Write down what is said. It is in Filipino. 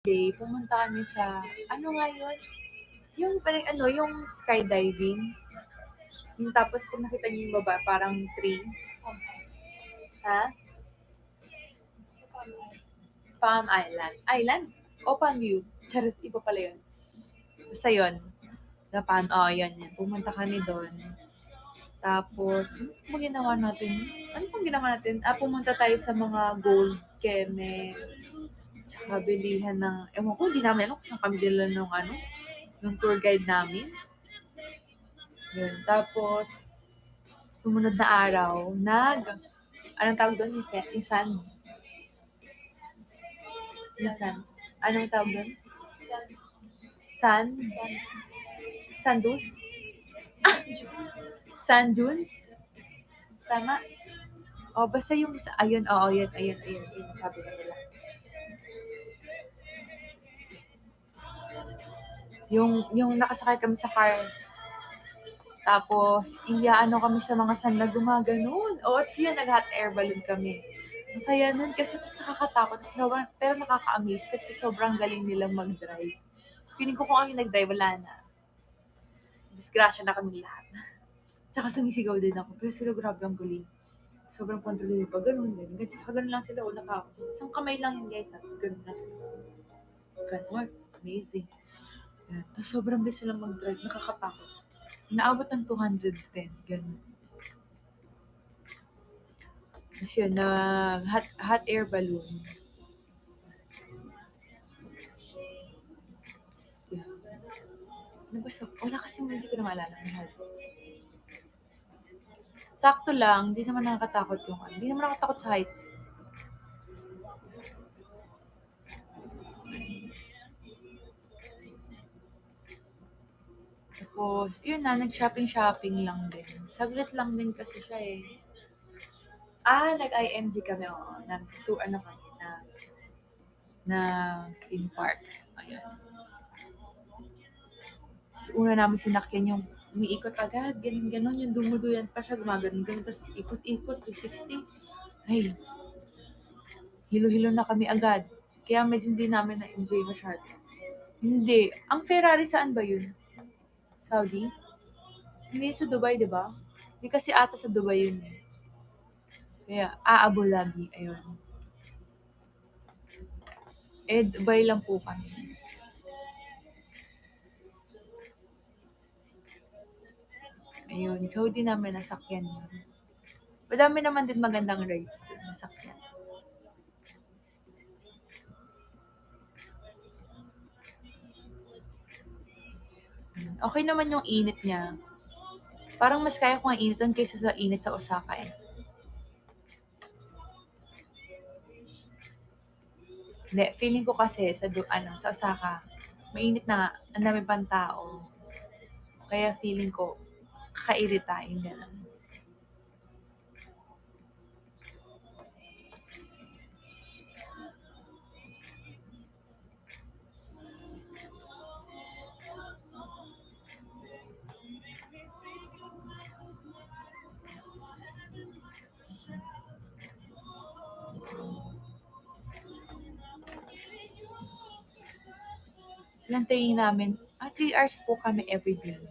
Day, pumunta kami sa, ano nga yun? Yung parang ano, yung skydiving. Yung tapos kung nakita niyo yung baba, parang tree. Ha? Palm Island. Island? O Palm View? Charot, iba pala yun. Basta yun. Na Palm, yan. Pumunta kami doon. Tapos, ano pa ginawa natin? Ano pang ginawa natin? Pumunta tayo sa mga gold keme. Tsaka bilihan ng, ewan ko, hindi namin alam kung saan kami dila ng ano, ng tour guide namin. Yun. Tapos, sumunod na araw, anong tawag doon? Isan? Anong tawag doon? San? Sandus? Sand dunes? Tama? Basta yung, ayun, ayun, sabi na nila. Yung nakasakay kami sa car, tapos, kami sa mga sand na gumaganon. At siya, nag-hot air balloon kami. Masaya nun kasi nakakatakot. Pero nakaka-amaze kasi sobrang galing nilang mag-drive. Feeling ko kung ang nag-drive, wala na. Disgrasya na kami lahat. Tsaka sumisigaw din ako. Pero sila grabe ang galing. Sobrang kontrolin pa. Ganun. Saka ganun lang sila. Isang kamay lang yun guys. Tapos ganun lang sila. Ganun. Amazing. Tapos sobrang bilis silang mag-drive. Nakakatakot. Naabot ng 210. Ganun. Tapos yun, hot air balloon. Wala kasi hindi ko na maalala. Sakto lang, hindi naman nakakatakot yung hindi naman nakakatakot sa heights. Tapos, yun na, nag-shopping lang din. Saglit lang din kasi siya eh. Nag-IMG kami, ano kami, na theme park. Ayan. Una namin sinakyan yung umiikot agad, ganun, yung dumuduyan pa siya, gumagano'n, tapos ikot-ikot, 360. Ay, hilo-hilo na kami agad. Kaya medyo hindi namin na-enjoy masyado. Hindi. Ang Ferrari saan ba yun? Saudi? Hindi sa Dubai, di ba? Hindi kasi ata sa Dubai yun eh. Kaya, Abu Dhabi, ayun. Dubai lang po kami. Ayun, Saudi namin nasakyan yun. Madami naman din magandang rides doon nasakyan. Okay naman yung init niya. Parang mas kaya ko ang init doon kaysa sa init sa Osaka eh. Hindi, feeling ko kasi sa Osaka, mainit na nga, ang dami pang tao. Kaya feeling ko, kakairita yung gano'n. Ilang training namin, 3 hours po kami everyday.